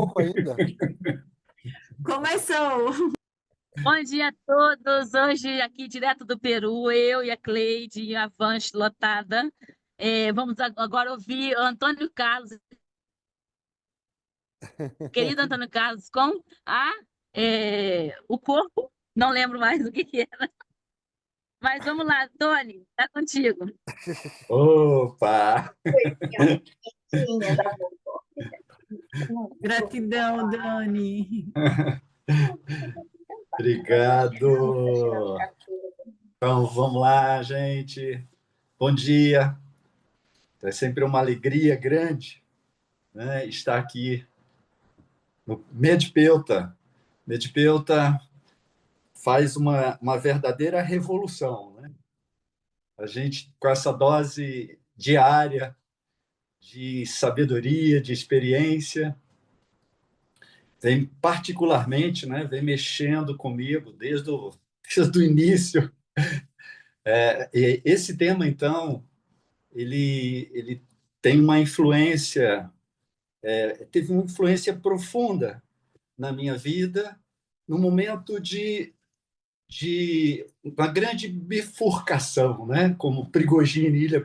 pouco ainda. Começou! Bom dia a todos! Hoje, aqui direto do Peru, eu e a Cleide, e a van lotada. Vamos agora ouvir o Antônio Carlos, querido Antônio Carlos, com o corpo. Não lembro mais o que era. Mas vamos lá, Tony, tá contigo. Opa! Gratidão, Dani. Obrigado. Então, vamos lá, gente. Bom dia. É sempre uma alegria grande, né, estar aqui no Medpeuta. Medpeuta faz uma verdadeira revolução, né? A gente, com essa dose diária de sabedoria, de experiência, vem particularmente, né, vem mexendo comigo desde o início. E esse tema, então, ele tem uma influência, teve uma influência profunda na minha vida, no momento de uma grande bifurcação, né? Como Ilha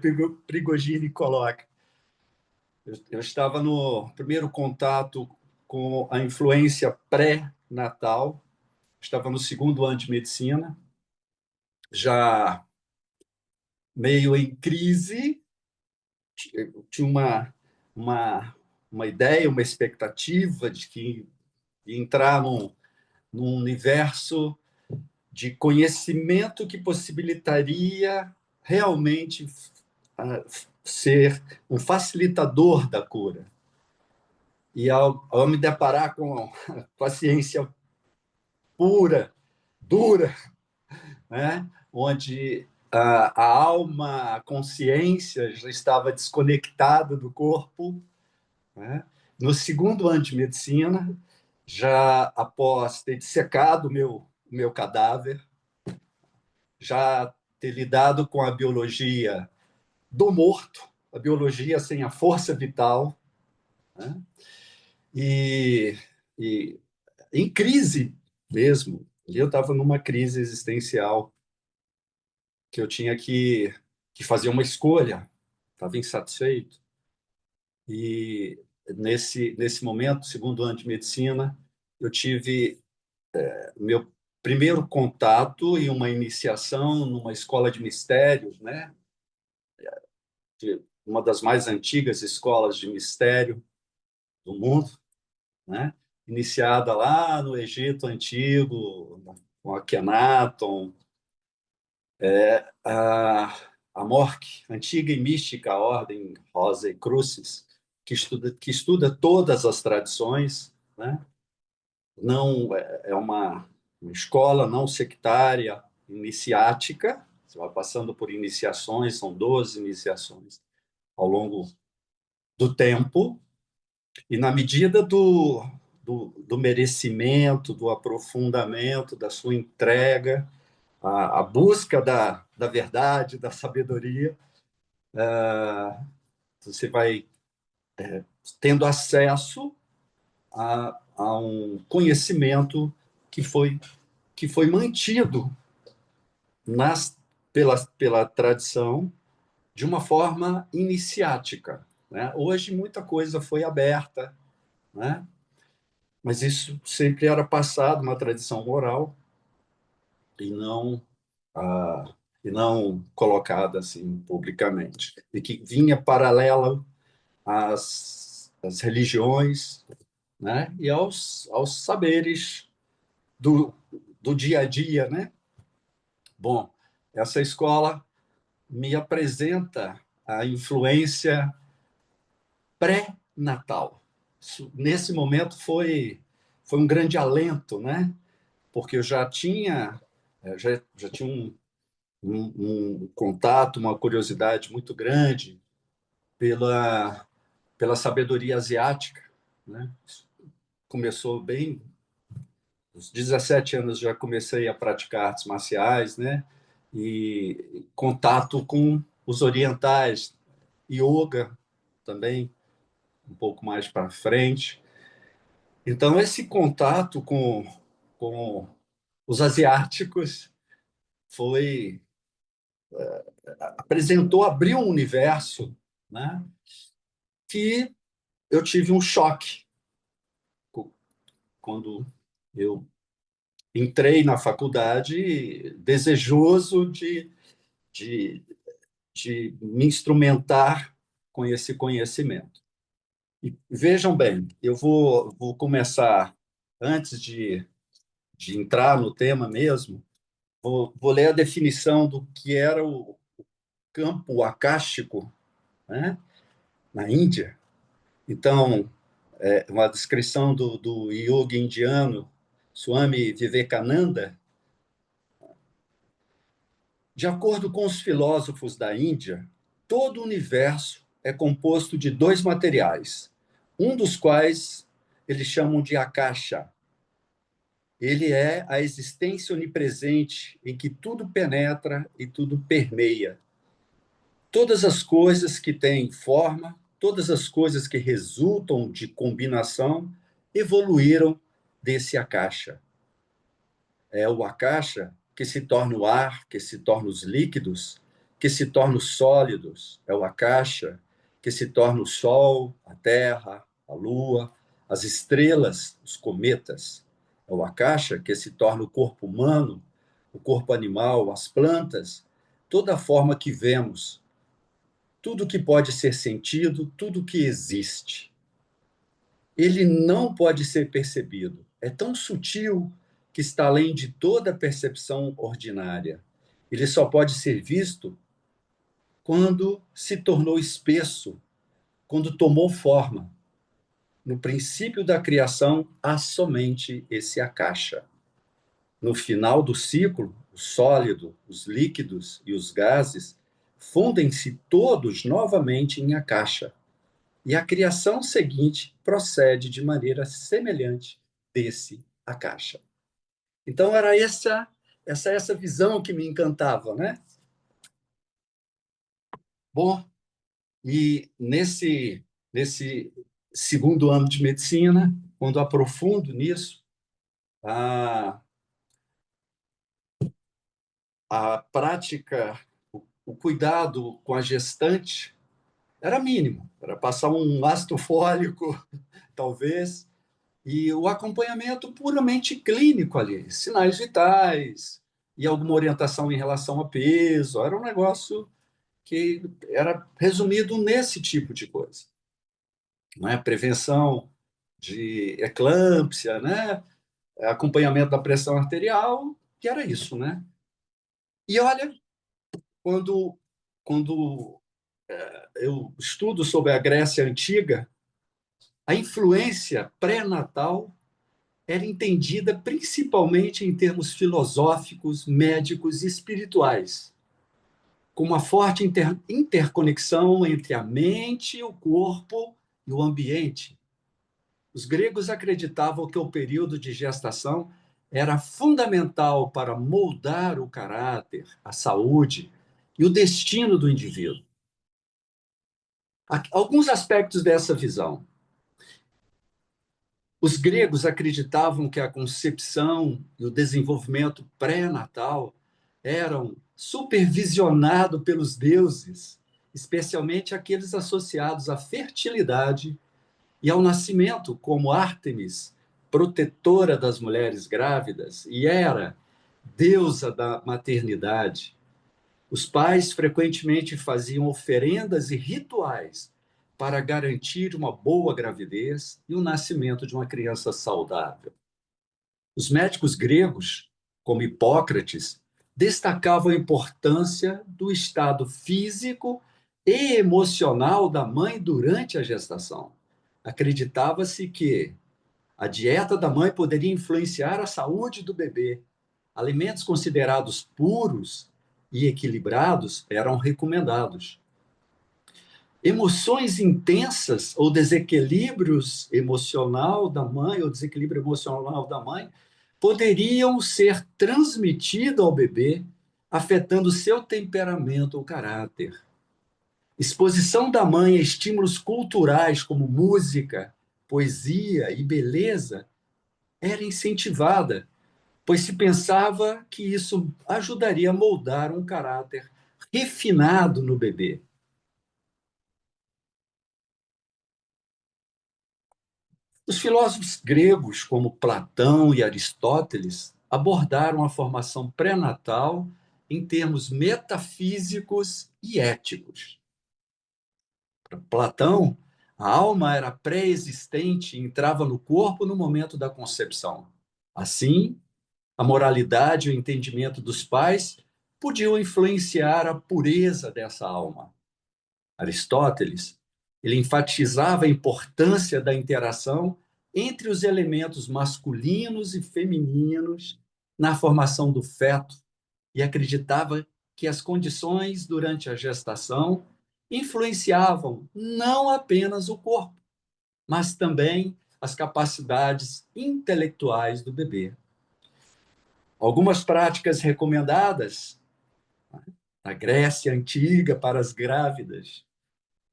Prigogine coloca. Eu estava no primeiro contato com a influência pré-natal, estava no segundo ano de medicina, já meio em crise, tinha uma, uma ideia, uma expectativa de que ia entrar num universo de conhecimento que possibilitaria realmente ser um facilitador da cura. E ao me deparar com a ciência pura, dura, né? Onde a alma, a consciência já estava desconectada do corpo, né? No segundo ano de medicina, já após ter dissecado o meu cadáver, já ter lidado com a biologia do morto, a biologia sem a força vital, né? e, e em crise mesmo. Eu estava numa crise existencial que eu tinha que fazer uma escolha, estava insatisfeito. E nesse momento, segundo ano de medicina, eu tive meu primeiro contato e uma iniciação numa escola de mistérios, né? Uma das mais antigas escolas de mistério do mundo, né? Iniciada lá no Egito Antigo, com Akhenaton, a MORC, Antiga e Mística Ordem Rosa e Crucis, que estuda todas as tradições, né? Não é uma escola não sectária, iniciática. Você vai passando por iniciações, são 12 iniciações ao longo do tempo, e na medida do merecimento, do aprofundamento, da sua entrega, a busca da verdade, da sabedoria, você vai tendo acesso a um conhecimento que foi mantido pela tradição de uma forma iniciática, né? Hoje, muita coisa foi aberta, né? Mas isso sempre era passado, uma tradição oral, e não, ah, e não colocada assim publicamente. E que vinha paralela às religiões, né? E aos saberes do, do dia a dia, né? Bom, essa escola me apresenta a influência pré-natal. Nesse momento foi um grande alento, né? Porque eu já tinha um contato, uma curiosidade muito grande pela sabedoria asiática, né? Começou bem, aos 17 anos já comecei a praticar artes marciais, né? E contato com os orientais, yoga também, um pouco mais para frente. Então, esse contato com os asiáticos foi apresentou, abriu um universo, né, que eu tive um choque quando eu entrei na faculdade desejoso de, de me instrumentar com esse conhecimento. E vejam bem, eu vou começar, antes de entrar no tema mesmo, vou ler a definição do que era o campo akáshico, né, na Índia. Então, uma descrição do yogi indiano Swami Vivekananda. De acordo com os filósofos da Índia, todo o universo é composto de dois materiais, um dos quais eles chamam de Akasha. Ele é a existência onipresente em que tudo penetra e tudo permeia. Todas as coisas que têm forma, todas as coisas que resultam de combinação, evoluíram desse Akasha. É o Akasha que se torna o ar, que se torna os líquidos, que se torna os sólidos. É o Akasha que se torna o Sol, a Terra, a Lua, as estrelas, os cometas. É o Akasha que se torna o corpo humano, o corpo animal, as plantas, toda a forma que vemos, tudo que pode ser sentido, tudo que existe. Ele não pode ser percebido. É tão sutil que está além de toda percepção ordinária. Ele só pode ser visto quando se tornou espesso, quando tomou forma. No princípio da criação, há somente esse Akasha. No final do ciclo, o sólido, os líquidos e os gases fundem-se todos novamente em Akasha. E a criação seguinte procede de maneira semelhante desse Akasha. Então era essa visão que me encantava, né? Bom, e nesse segundo ano de medicina, quando aprofundo nisso, a, a prática, o cuidado com a gestante era mínimo, era passar um ácido fólico, talvez, e o acompanhamento puramente clínico ali, sinais vitais e alguma orientação em relação a peso, era um negócio que era resumido nesse tipo de coisa, não é? Prevenção de eclâmpsia, né? Acompanhamento da pressão arterial, que era isso, né? E olha, quando eu estudo sobre a Grécia Antiga, a influência pré-natal era entendida principalmente em termos filosóficos, médicos e espirituais, com uma forte interconexão entre a mente, o corpo e o ambiente. Os gregos acreditavam que o período de gestação era fundamental para moldar o caráter, a saúde e o destino do indivíduo. Alguns aspectos dessa visão. Os gregos acreditavam que a concepção e o desenvolvimento pré-natal eram supervisionados pelos deuses, especialmente aqueles associados à fertilidade e ao nascimento, como Ártemis, protetora das mulheres grávidas, e Hera, deusa da maternidade. Os pais frequentemente faziam oferendas e rituais para garantir uma boa gravidez e o nascimento de uma criança saudável. Os médicos gregos, como Hipócrates, destacavam a importância do estado físico e emocional da mãe durante a gestação. Acreditava-se que a dieta da mãe poderia influenciar a saúde do bebê. Alimentos considerados puros e equilibrados eram recomendados. Emoções intensas ou desequilíbrios emocional da mãe ou desequilíbrio emocional da mãe poderiam ser transmitidos ao bebê, afetando seu temperamento ou caráter. Exposição da mãe a estímulos culturais como música, poesia e beleza era incentivada, pois se pensava que isso ajudaria a moldar um caráter refinado no bebê. Os filósofos gregos, como Platão e Aristóteles, abordaram a formação pré-natal em termos metafísicos e éticos. Para Platão, a alma era pré-existente e entrava no corpo no momento da concepção. Assim, a moralidade e o entendimento dos pais podiam influenciar a pureza dessa alma. Aristóteles, ele enfatizava a importância da interação entre os elementos masculinos e femininos na formação do feto e acreditava que as condições durante a gestação influenciavam não apenas o corpo, mas também as capacidades intelectuais do bebê. Algumas práticas recomendadas na Grécia Antiga para as grávidas: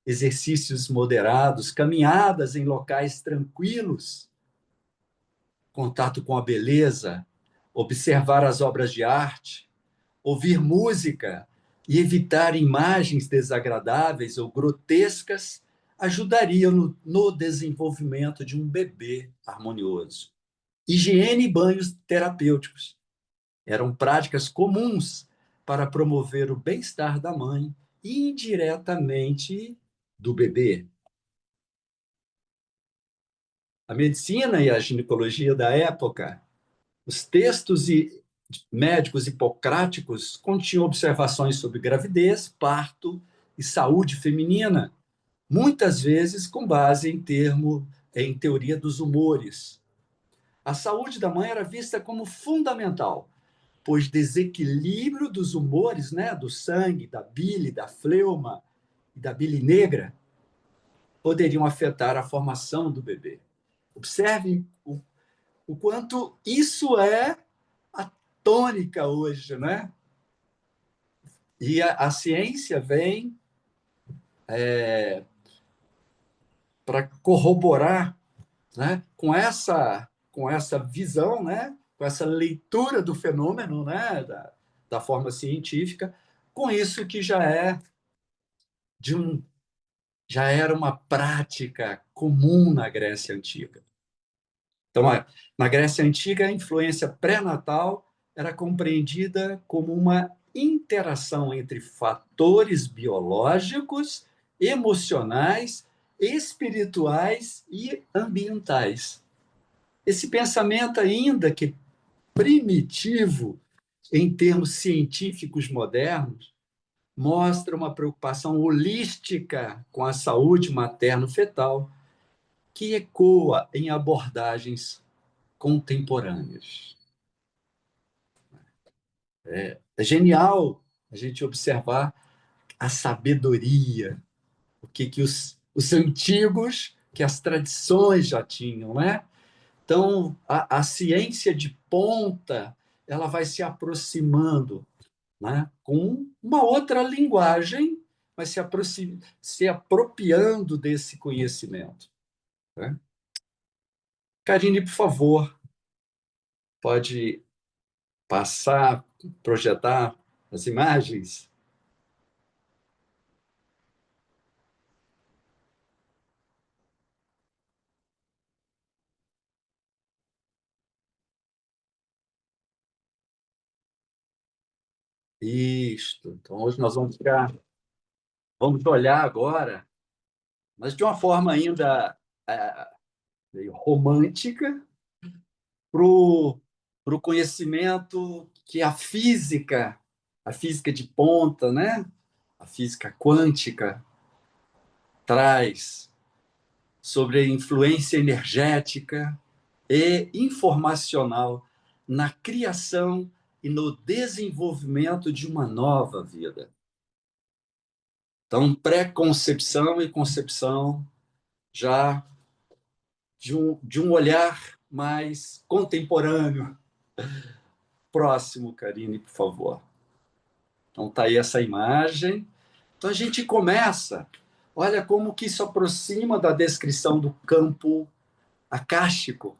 exercícios moderados, caminhadas em locais tranquilos, contato com a beleza, observar as obras de arte, ouvir música e evitar imagens desagradáveis ou grotescas ajudariam no desenvolvimento de um bebê harmonioso. Higiene e banhos terapêuticos eram práticas comuns para promover o bem-estar da mãe e indiretamente do bebê. A medicina e a ginecologia da época, os textos médicos hipocráticos continham observações sobre gravidez, parto e saúde feminina, muitas vezes com base em teoria dos humores. A saúde da mãe era vista como fundamental, pois desequilíbrio dos humores, né, do sangue, da bile, da fleuma e da bile negra, poderiam afetar a formação do bebê. Observe o quanto isso é a tônica hoje, né? E a ciência vem para corroborar, né, com essa visão, né, com essa leitura do fenômeno, né, da forma científica, com isso que de um, já era uma prática comum na Grécia Antiga. Então, na Grécia Antiga, a influência pré-natal era compreendida como uma interação entre fatores biológicos, emocionais, espirituais e ambientais. Esse pensamento, ainda que primitivo em termos científicos modernos, mostra uma preocupação holística com a saúde materno-fetal, que ecoa em abordagens contemporâneas. É genial a gente observar a sabedoria, o que os antigos, que as tradições já tinham, né? Então, a ciência de ponta, ela vai se aproximando, né, com uma outra linguagem, mas se apropriando desse conhecimento, né? Karine, por favor, pode passar, projetar as imagens? Isto. Então, hoje nós vamos olhar agora, mas de uma forma ainda meio romântica, para o conhecimento que a física de ponta, né? A física quântica, traz sobre a influência energética e informacional na criação e no desenvolvimento de uma nova vida. Então, pré-concepção e concepção já de um olhar mais contemporâneo. Próximo, Karine, por favor. Então, está aí essa imagem. Então, a gente começa. Olha como que isso aproxima da descrição do campo acástico.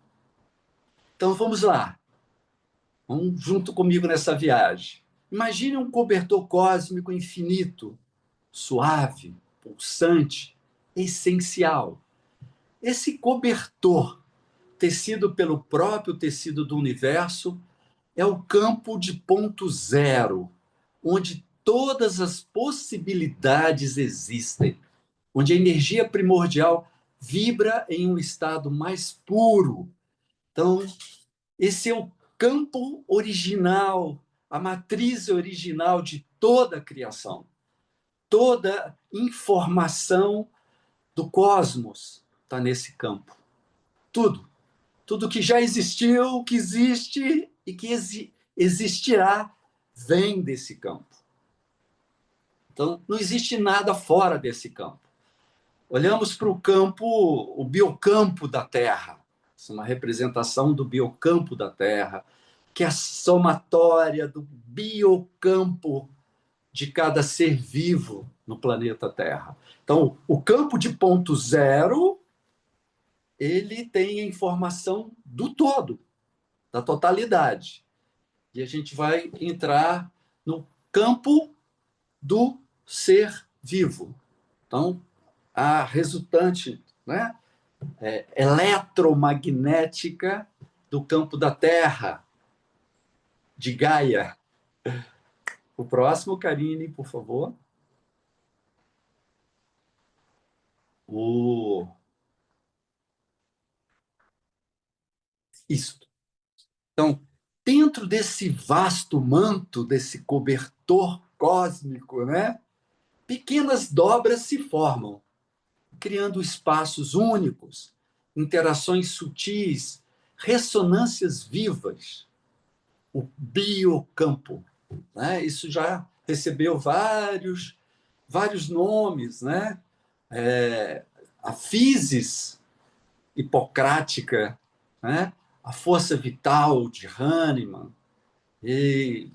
Então, vamos lá. Vamos junto comigo nessa viagem. Imagine um cobertor cósmico infinito, suave, pulsante, essencial. Esse cobertor, tecido pelo próprio tecido do universo, é o campo de ponto zero, onde todas as possibilidades existem, onde a energia primordial vibra em um estado mais puro. Então, esse é o campo original, a matriz original de toda a criação. Toda informação do cosmos está nesse campo. Tudo. Tudo que já existiu, que existe e que existirá, vem desse campo. Então, não existe nada fora desse campo. Olhamos para o campo, o biocampo da Terra. Isso é uma representação do biocampo da Terra, que é a somatória do biocampo de cada ser vivo no planeta Terra. Então, o campo de ponto zero, ele tem a informação do todo, da totalidade. E a gente vai entrar no campo do ser vivo. Então, a resultante, né, eletromagnética do campo da Terra, de Gaia. O próximo, Karine, por favor. Isso. Então, dentro desse vasto manto, desse cobertor cósmico, né, pequenas dobras se formam, criando espaços únicos, interações sutis, ressonâncias vivas. O biocampo, né? Isso já recebeu vários nomes, né? A physis hipocrática, né? A força vital de Hahnemann, e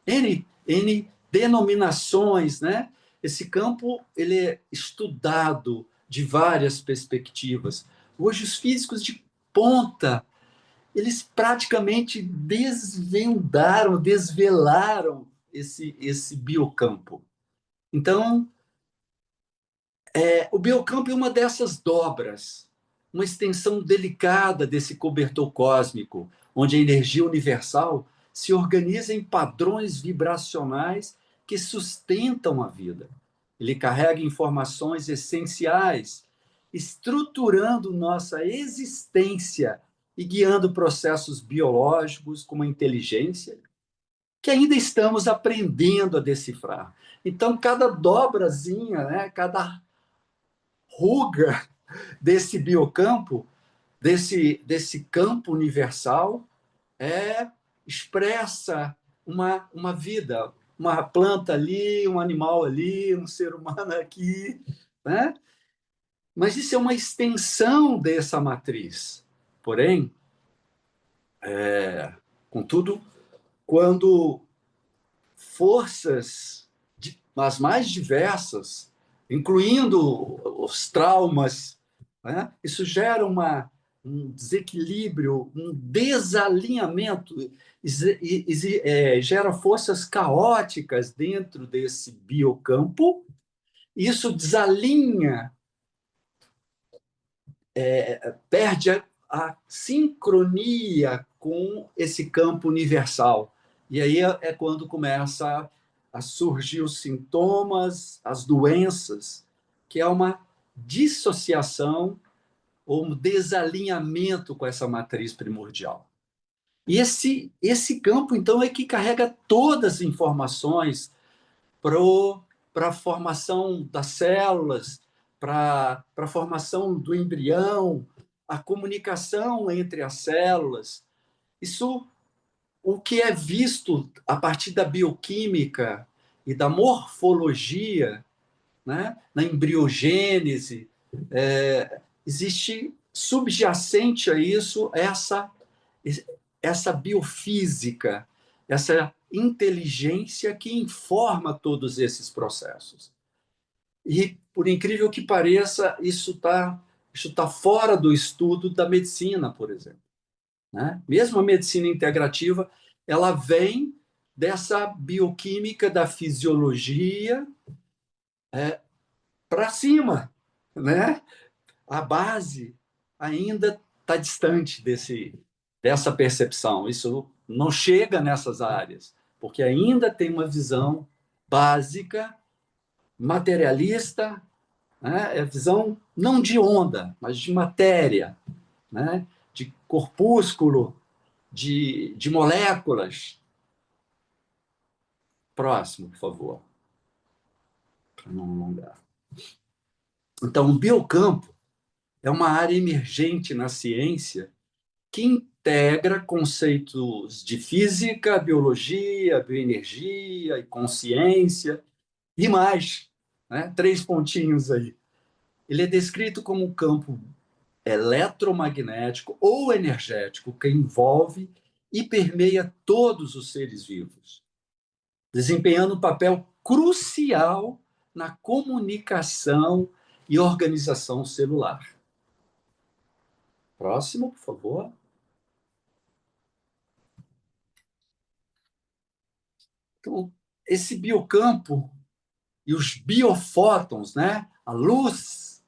N denominações, né? Esse campo ele é estudado de várias perspectivas. Hoje, os físicos de ponta, eles praticamente desvelaram esse biocampo. Então, o biocampo é uma dessas dobras, uma extensão delicada desse cobertor cósmico, onde a energia universal se organiza em padrões vibracionais que sustentam a vida. Ele carrega informações essenciais, estruturando nossa existência e guiando processos biológicos como a inteligência, que ainda estamos aprendendo a decifrar. Então, cada dobrazinha, né, cada ruga desse biocampo, desse campo universal, expressa uma vida, uma planta ali, um animal ali, um ser humano aqui, né? Mas isso é uma extensão dessa matriz. Porém, contudo, quando forças as mais diversas, incluindo os traumas, né? Isso gera um desequilíbrio, um desalinhamento, gera forças caóticas dentro desse biocampo. Isso desalinha, perde a sincronia com esse campo universal. E aí é quando começa a surgir os sintomas, as doenças, que é uma dissociação ou um desalinhamento com essa matriz primordial. E esse campo, então, é que carrega todas as informações para a formação das células, para a formação do embrião, a comunicação entre as células. Isso, o que é visto a partir da bioquímica e da morfologia, né, na embriogênese, existe subjacente a isso essa biofísica, essa inteligência que informa todos esses processos. E, por incrível que pareça, isso está Isso está fora do estudo da medicina, por exemplo, né? Mesmo a medicina integrativa, ela vem dessa bioquímica da fisiologia para cima, né? A base ainda está distante dessa percepção. Isso não chega nessas áreas, porque ainda tem uma visão básica, materialista, né? É a visão não de onda, mas de matéria, né? De corpúsculo, de moléculas. Próximo, por favor, para não alongar. Então, o biocampo é uma área emergente na ciência que integra conceitos de física, biologia, bioenergia e consciência e mais, né? 3 pontinhos aí. Ele é descrito como um campo eletromagnético ou energético que envolve e permeia todos os seres vivos, desempenhando um papel crucial na comunicação e organização celular. Próximo, por favor. Então, esse biocampo e os biofótons, né? A luz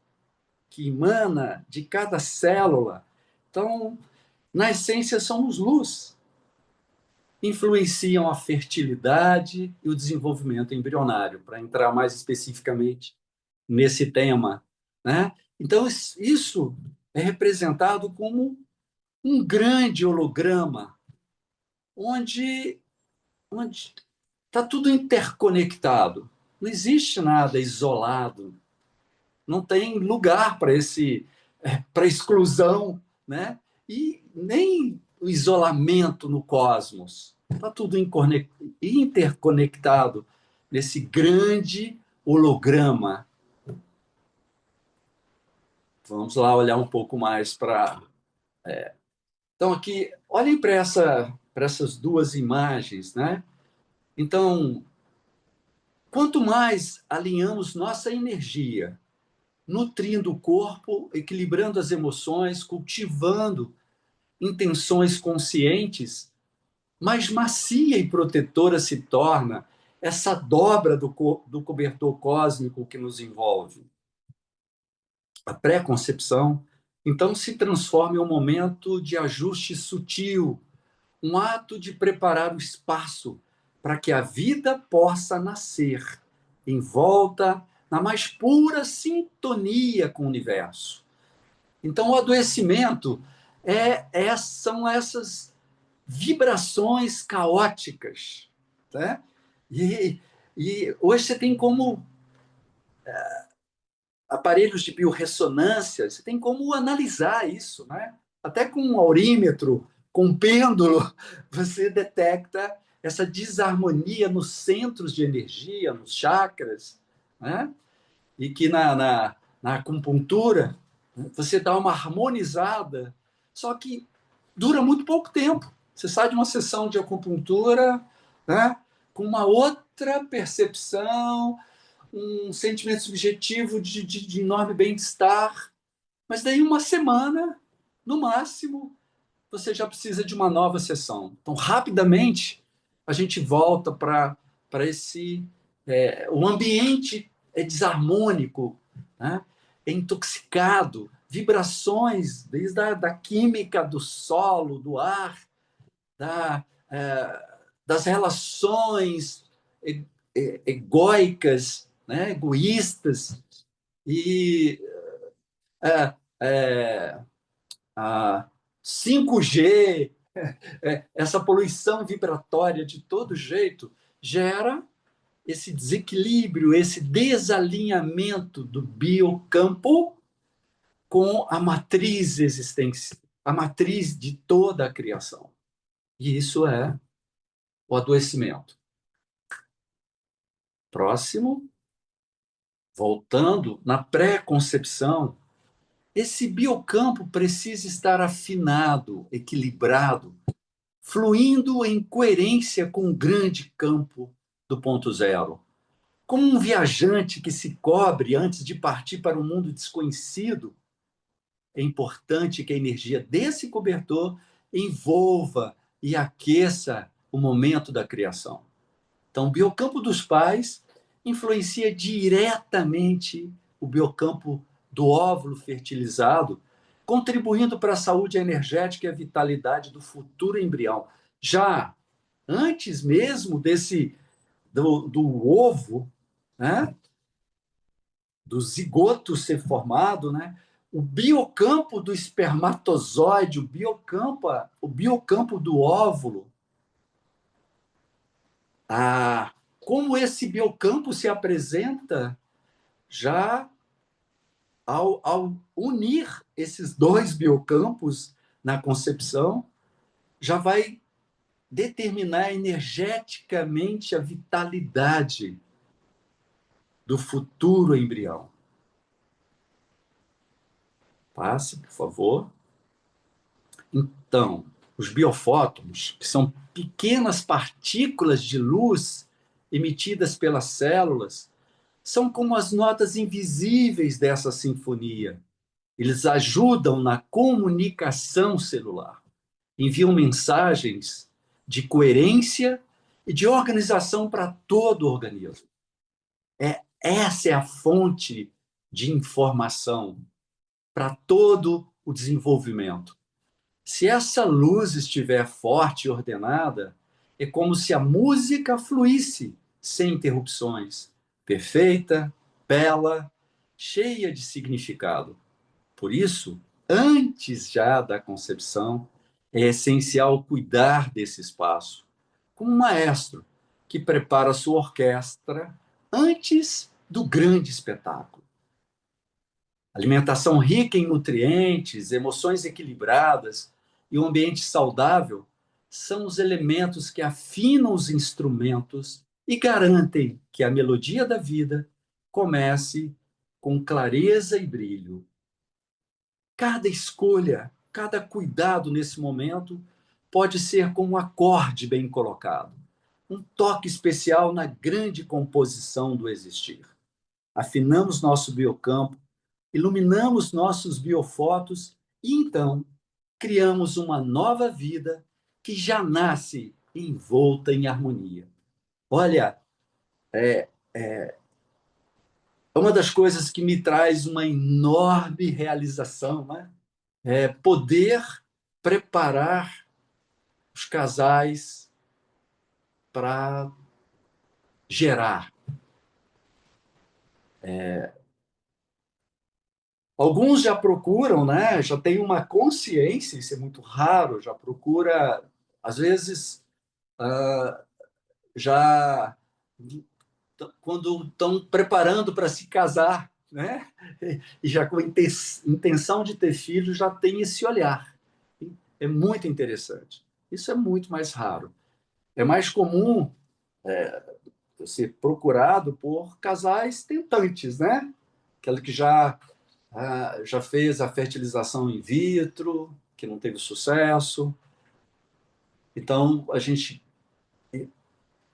que emana de cada célula. Então, na essência, somos luz. Influenciam a fertilidade e o desenvolvimento embrionário, para entrar mais especificamente nesse tema, né? Então, isso é representado como um grande holograma, onde está tudo interconectado. Não existe nada isolado, não tem lugar para exclusão, né? E nem o isolamento no cosmos. Está tudo interconectado nesse grande holograma. Vamos lá olhar um pouco mais para. Então, aqui, olhem para essas duas imagens, né? Então, quanto mais alinhamos nossa energia, nutrindo o corpo, equilibrando as emoções, cultivando intenções conscientes, mais macia e protetora se torna essa dobra do cobertor cósmico que nos envolve. A pré-concepção, então, se transforma em um momento de ajuste sutil, um ato de preparar o espaço para que a vida possa nascer, envolta na mais pura sintonia com o universo. Então, o adoecimento são essas vibrações caóticas, né? E hoje você tem como aparelhos de biorressonância, você tem como analisar isso, né? Até com um aurímetro, com um pêndulo, você detecta essa desarmonia nos centros de energia, nos chakras, né? E que na acupuntura você dá uma harmonizada, só que dura muito pouco tempo. Você sai de uma sessão de acupuntura, né, com uma outra percepção, um sentimento subjetivo de enorme bem-estar, mas daí uma semana, no máximo, você já precisa de uma nova sessão. Então, rapidamente, a gente volta para esse... o ambiente é desarmônico, né? É intoxicado, vibrações, desde da química do solo, do ar, das relações egóicas, né? Egoístas, e é, é, a 5G, essa poluição vibratória de todo jeito, gera esse desequilíbrio, esse desalinhamento do biocampo com a matriz existência, a matriz de toda a criação. E isso é o adoecimento. Próximo, voltando na pré-concepção, esse biocampo precisa estar afinado, equilibrado, fluindo em coerência com o grande campo do ponto zero. Como um viajante que se cobre antes de partir para um mundo desconhecido, é importante que a energia desse cobertor envolva e aqueça o momento da criação. Então, o biocampo dos pais influencia diretamente o biocampo do óvulo fertilizado, contribuindo para a saúde energética e a vitalidade do futuro embrião. Já antes mesmo do ovo, né, do zigoto ser formado, né, o biocampo do espermatozoide, o biocampo do óvulo, como esse biocampo se apresenta já ao unir esses dois biocampos na concepção, já vai determinar energeticamente a vitalidade do futuro embrião. Passe, por favor. Então, os biofótons, que são pequenas partículas de luz emitidas pelas células, são como as notas invisíveis dessa sinfonia. Eles ajudam na comunicação celular, enviam mensagens de coerência e de organização para todo o organismo. Essa é a fonte de informação para todo o desenvolvimento. Se essa luz estiver forte e ordenada, é como se a música fluísse sem interrupções, perfeita, bela, cheia de significado. Por isso, antes já da concepção, é essencial cuidar desse espaço, como um maestro que prepara sua orquestra antes do grande espetáculo. Alimentação rica em nutrientes, emoções equilibradas e um ambiente saudável são os elementos que afinam os instrumentos e garantem que a melodia da vida comece com clareza e brilho. Cada escolha, cada cuidado nesse momento pode ser como um acorde bem colocado, um toque especial na grande composição do existir. Afinamos nosso biocampo, iluminamos nossos biofótos e então criamos uma nova vida que já nasce envolta em harmonia. Olha, é uma das coisas que me traz uma enorme realização, né? É poder preparar os casais para gerar. Alguns já procuram, né? Já tem uma consciência, isso é muito raro, já procura, às vezes, ah, já quando estão preparando para se casar, né? E já com intenção de ter filhos, já tem esse olhar. É muito interessante. Isso é muito mais raro. É mais comum ser procurado por casais tentantes, né? Aquela que já fez a fertilização in vitro, que não teve sucesso. Então, a gente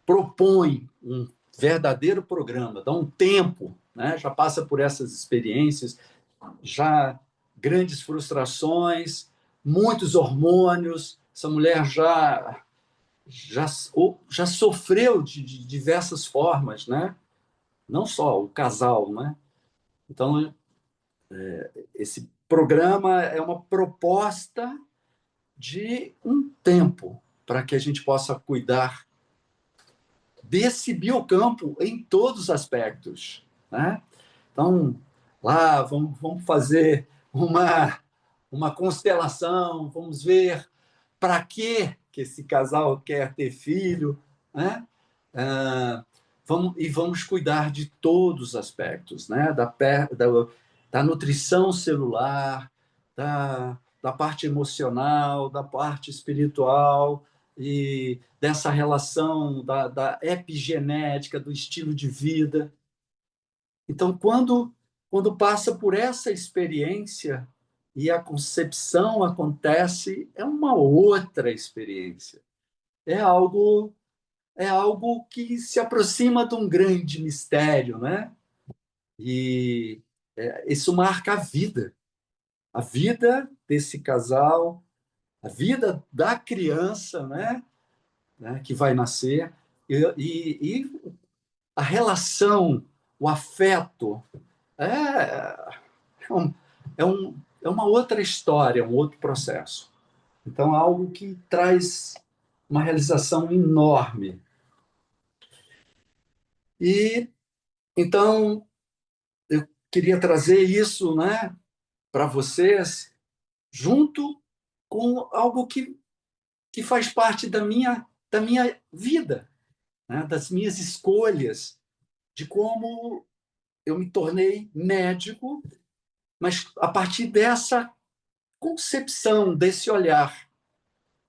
propõe um verdadeiro programa, dá um tempo, né? Já passa por essas experiências, já grandes frustrações, muitos hormônios, essa mulher já sofreu de diversas formas, né? Não só o casal, né? Então, esse programa é uma proposta de um tempo para que a gente possa cuidar desse biocampo em todos os aspectos, né? Então, lá, vamos fazer uma constelação, vamos ver para que esse casal quer ter filho, né? Vamos cuidar de todos os aspectos, né? Da nutrição celular, da parte emocional, da parte espiritual e dessa relação da epigenética, do estilo de vida. Então, quando passa por essa experiência e a concepção acontece, é uma outra experiência. É algo que se aproxima de um grande mistério, né? E isso marca a vida. a vida desse casal, a vida da criança, né, que vai nascer, e a relação, o afeto, é, um, é uma outra história, um outro processo. Então, é algo que traz uma realização enorme. E então eu queria trazer isso, né, para vocês, junto com algo que faz parte da minha vida, né, das minhas escolhas, de como eu me tornei médico, mas a partir dessa concepção, desse olhar.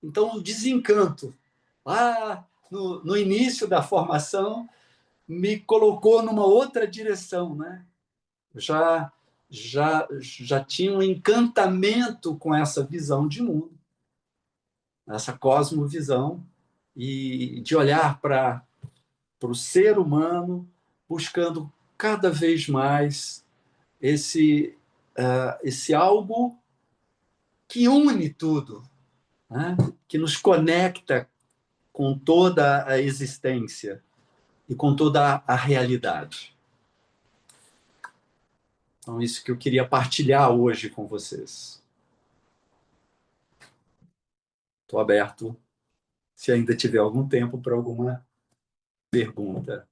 Então, o desencanto, lá no início da formação, me colocou numa outra direção, né? Já tinha um encantamento com essa visão de mundo, essa cosmovisão, e de olhar para o ser humano, buscando cada vez mais esse algo que une tudo, né? Que nos conecta com toda a existência e com toda a realidade. Então, isso que eu queria partilhar hoje com vocês. Estou aberto, se ainda tiver algum tempo, para alguma pergunta.